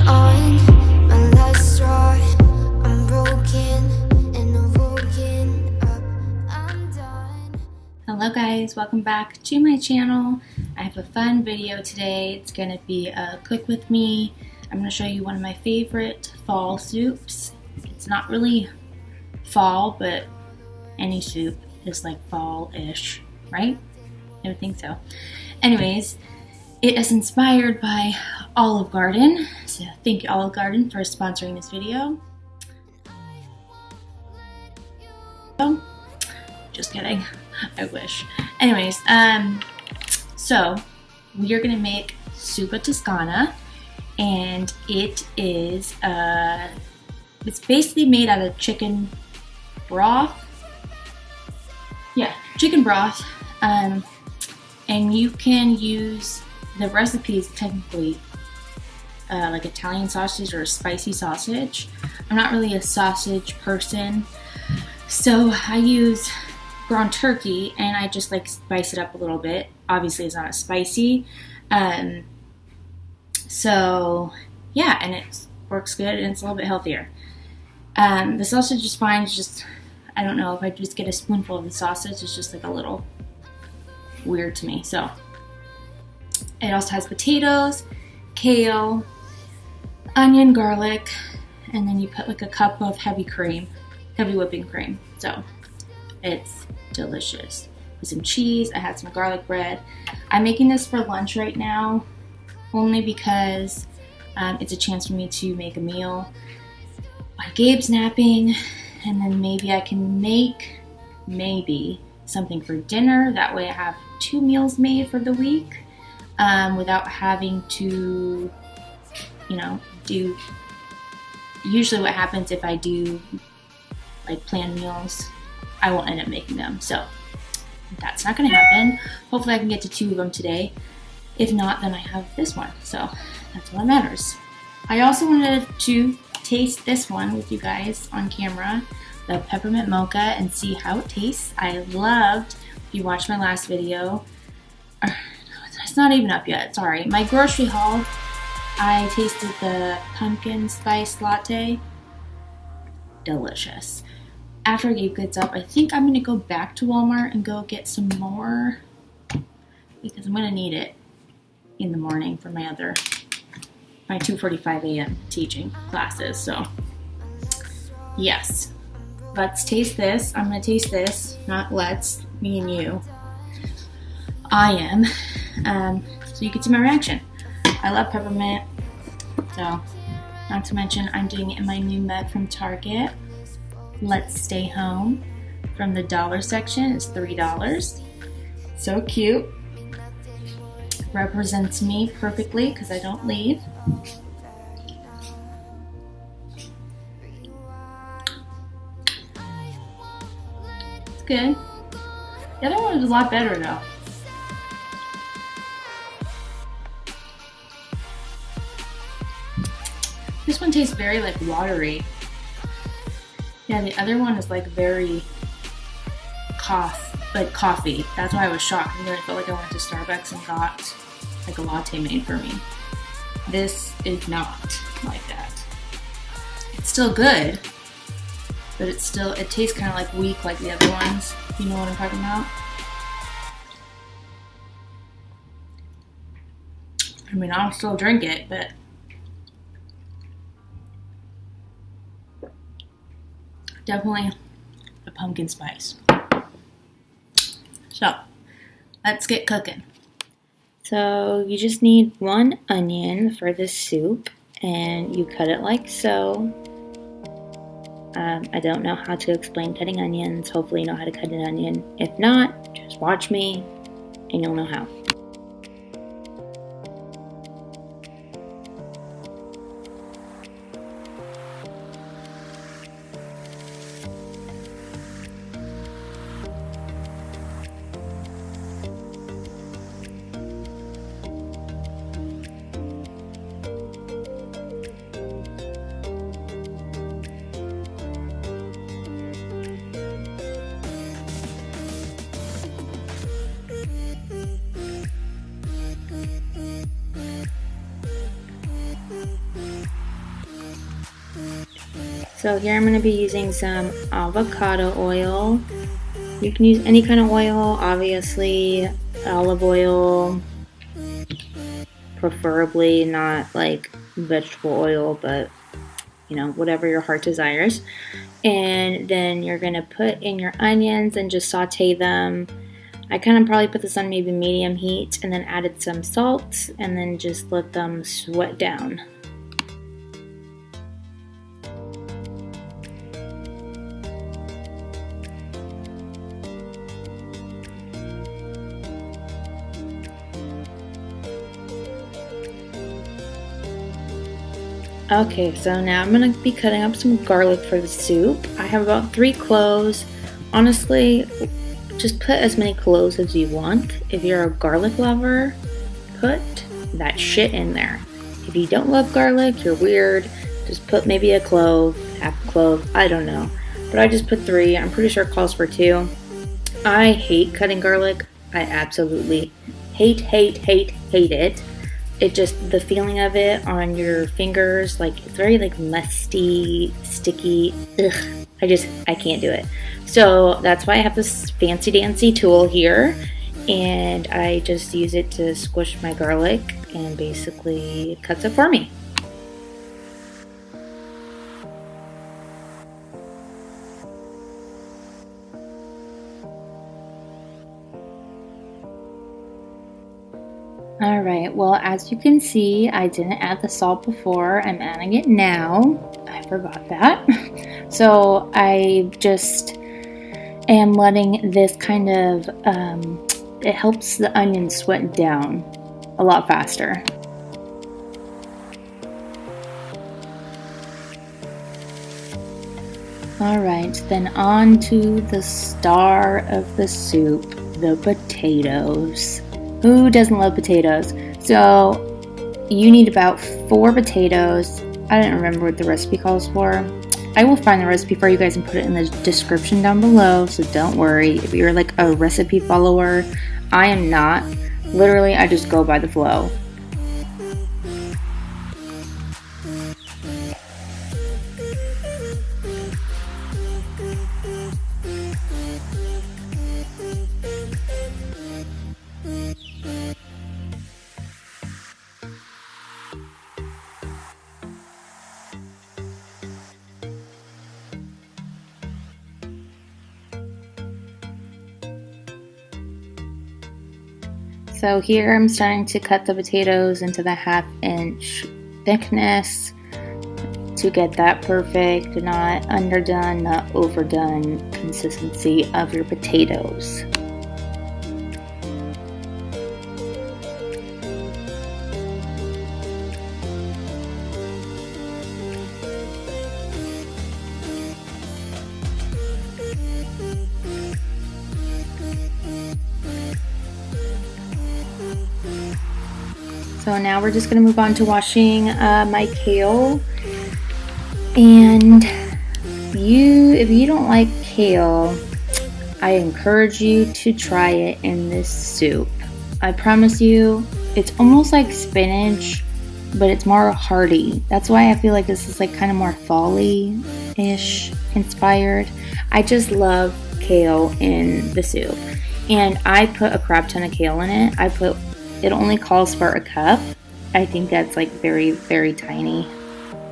on my last straw. I'm broken and I'm woken up. I'm done. Hello guys, welcome back to my channel. I have a fun video today. It's gonna be a cook with me. I'm gonna show you one of my favorite fall soups. It's not really fall, but any soup is like fall-ish, right? I would think so. Anyways, it is inspired by Olive Garden. So thank you Olive Garden for sponsoring this video. Oh, just kidding. I wish. Anyways, so we are gonna make Zuppa Tuscona, and it is it's basically made out of chicken broth. Yeah, chicken broth. And you can use the recipes technically like Italian sausage or spicy sausage. I'm not really a sausage person, so I use ground turkey and I just like spice it up a little bit. Obviously it's not as spicy. So yeah, and it works good and it's a little bit healthier. The sausage is fine. It's just, I don't know, if I just get a spoonful of the sausage, it's just like a little weird to me. So it also has potatoes, kale, onion, garlic, and then you put like a cup of heavy whipping cream. So it's delicious. With some cheese, I had some garlic bread. I'm making this for lunch right now, only because it's a chance for me to make a meal while Gabe's napping, and then maybe I can make something for dinner. That way I have 2 meals made for the week without having to, do. Usually what happens if I do like planned meals, I won't end up making them. So that's not going to happen. Hopefully I can get to 2 of them today. If not, then I have this one. So that's all that matters. I also wanted to taste this one with you guys on camera, the peppermint mocha, and see how it tastes. I loved, if you watched my last video, it's not even up yet, sorry, my grocery haul, I tasted the pumpkin spice latte. Delicious. After Gabe gets up, I think I'm going to go back to Walmart and go get some more, because I'm going to need it in the morning for my 2:45 a.m. teaching classes. So yes, let's taste this. I'm going to taste this, not let's, me and you. I am. So you can see my reaction. I love peppermint. So, not to mention, I'm doing it in my new mug from Target. Let's Stay Home from the dollar section. It's $3. So cute. Represents me perfectly because I don't leave. It's good. The other one was a lot better though. This one tastes very like watery. Yeah, the other one is like very coffee. That's why I was shocked. I felt like I went to Starbucks and got like a latte made for me. This is not like that. It's still good, but it tastes kind of like weak like the other ones. You know what I'm talking about? I mean, I'll still drink it, but definitely the pumpkin spice. So, let's get cooking. So, you just need 1 onion for this soup, and you cut it like so. I don't know how to explain cutting onions. Hopefully you know how to cut an onion. If not, just watch me, and you'll know how. So here I'm going to be using some avocado oil. You can use any kind of oil, obviously, olive oil, preferably not like vegetable oil, but you know, whatever your heart desires. And then you're going to put in your onions and just saute them. I kind of probably put this on maybe medium heat and then added some salt and then just let them sweat down. Okay, so now I'm going to be cutting up some garlic for the soup. I have about 3 cloves. Honestly, just put as many cloves as you want. If you're a garlic lover, put that shit in there. If you don't love garlic, you're weird. Just put maybe a clove, half a clove, I don't know. But I just put 3. I'm pretty sure it calls for 2. I hate cutting garlic. I absolutely hate it. It just, the feeling of it on your fingers, like it's very like musty, sticky. Ugh, I can't do it. So that's why I have this fancy dancy tool here, and I just use it to squish my garlic and basically it cuts it for me. Alright, well as you can see, I didn't add the salt before. I'm adding it now. I forgot that. So I just am letting this kind of, it helps the onion sweat down a lot faster. Alright, then on to the star of the soup, the potatoes. Who doesn't love potatoes? So you need about 4 potatoes. I don't remember what the recipe calls for. I will find the recipe for you guys and put it in the description down below, so don't worry. If you're like a recipe follower, I am not. Literally, I just go by the flow. So here I'm starting to cut the potatoes into the 1/2 inch thickness to get that perfect, not underdone, not overdone consistency of your potatoes. So now we're just going to move on to washing my kale. And if you don't like kale, I encourage you to try it in this soup. I promise you, it's almost like spinach, but it's more hearty. That's why I feel like this is like kind of more fall-y-ish inspired. I just love kale in the soup. And I put a crap ton of kale in it. It only calls for a cup. I think that's like very, very tiny.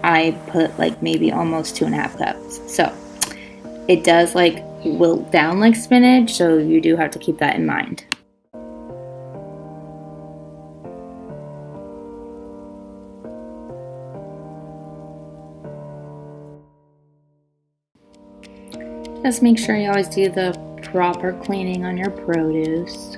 I put like maybe almost 2.5 cups. So it does like wilt down like spinach, so you do have to keep that in mind. Just make sure you always do the proper cleaning on your produce.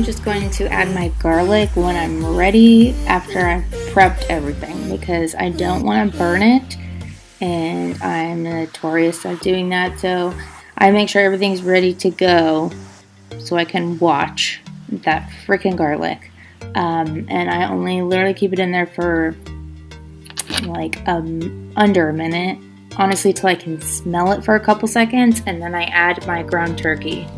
I'm just going to add my garlic when I'm ready after I've prepped everything, because I don't want to burn it, and I'm notorious at doing that. So I make sure everything's ready to go so I can watch that freaking garlic. And I only literally keep it in there for like under a minute, honestly, till I can smell it for a couple seconds, and then I add my ground turkey.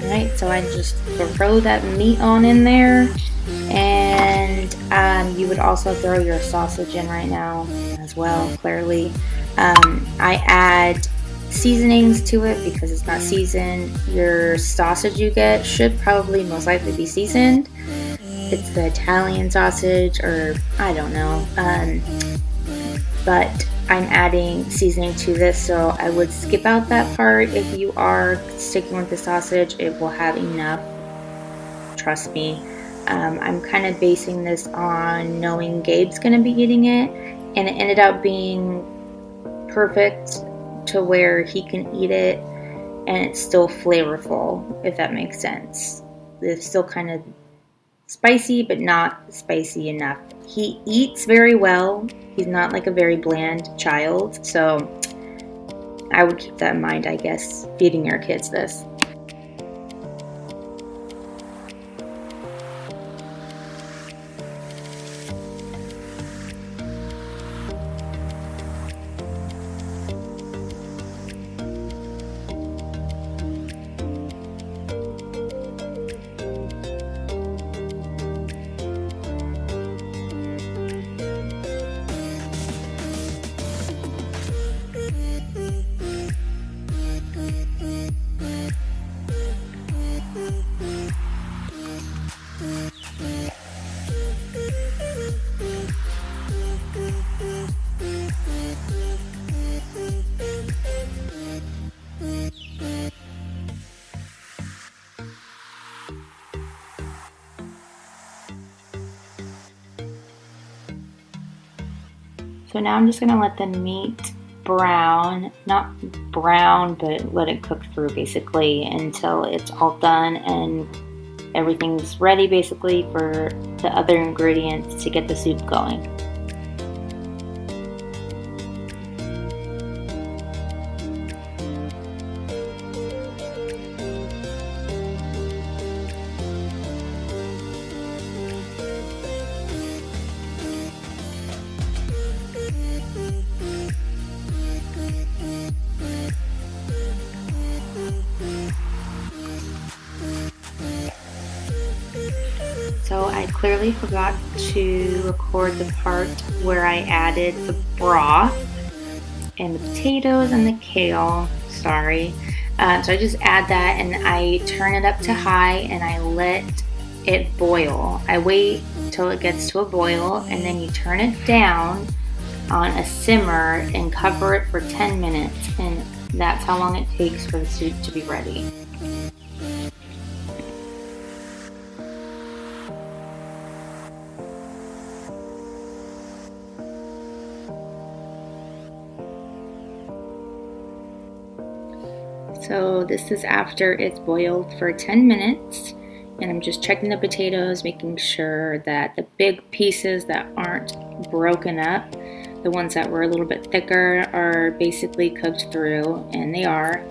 Alright, so I just throw that meat on in there, and you would also throw your sausage in right now as well, clearly. I add seasonings to it because it's not seasoned. Your sausage you get should probably most likely be seasoned. It's the Italian sausage, or I don't know, but I'm adding seasoning to this, so I would skip out that part. If you are sticking with the sausage, it will have enough, trust me. I'm kind of basing this on knowing Gabe's going to be eating it, and it ended up being perfect to where he can eat it and it's still flavorful, if that makes sense. It's still kind of spicy, but not spicy enough. He eats very well. He's not like a very bland child, so I would keep that in mind, I guess, feeding your kids this. So now I'm just going to let the meat brown, not brown, but let it cook through basically until it's all done and everything's ready basically for the other ingredients to get the soup going. So I clearly forgot to record the part where I added the broth and the potatoes and the kale, sorry. So I just add that and I turn it up to high and I let it boil. I wait till it gets to a boil and then you turn it down on a simmer and cover it for 10 minutes, and that's how long it takes for the soup to be ready. So this is after it's boiled for 10 minutes, and I'm just checking the potatoes, making sure that the big pieces that aren't broken up, the ones that were a little bit thicker, are basically cooked through, and they are.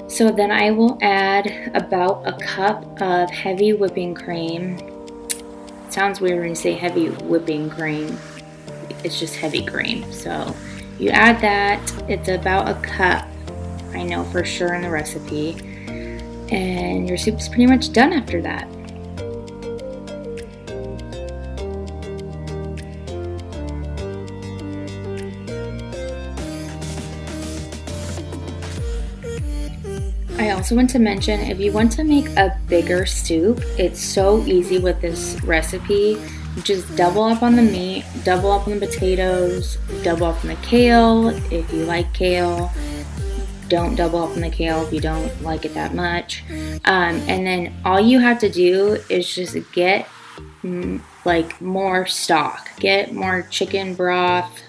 So then I will add about a cup of heavy whipping cream. It sounds weird when you say heavy whipping cream. It's just heavy cream. So you add that. It's about a cup, I know for sure in the recipe, and your soup's pretty much done after that. I also want to mention, if you want to make a bigger soup, it's so easy with this recipe. just double up on the meat, double up on the potatoes, double up on the kale if you like kale. Don't double up on the kale if you don't like it that much. And then all you have to do is just get like more stock. Get more chicken broth,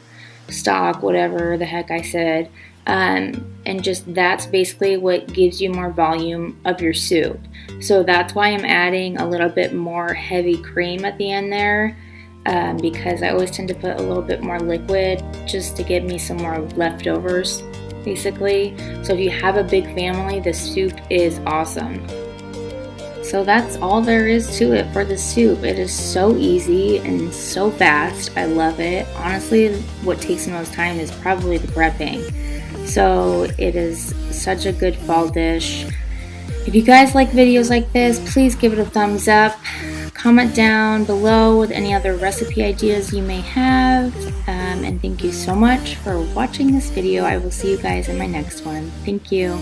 stock, whatever the heck I said. And just that's basically what gives you more volume of your soup. So that's why I'm adding a little bit more heavy cream at the end there, because I always tend to put a little bit more liquid just to give me some more leftovers, basically. So if you have a big family, the soup is awesome. So that's all there is to it for the soup. It is so easy and so fast. I love it. Honestly, what takes the most time is probably the prepping. So it is such a good fall dish. If you guys like videos like this, please give it a thumbs up. Comment down below with any other recipe ideas you may have. And thank you so much for watching this video. I will see you guys in my next one. Thank you.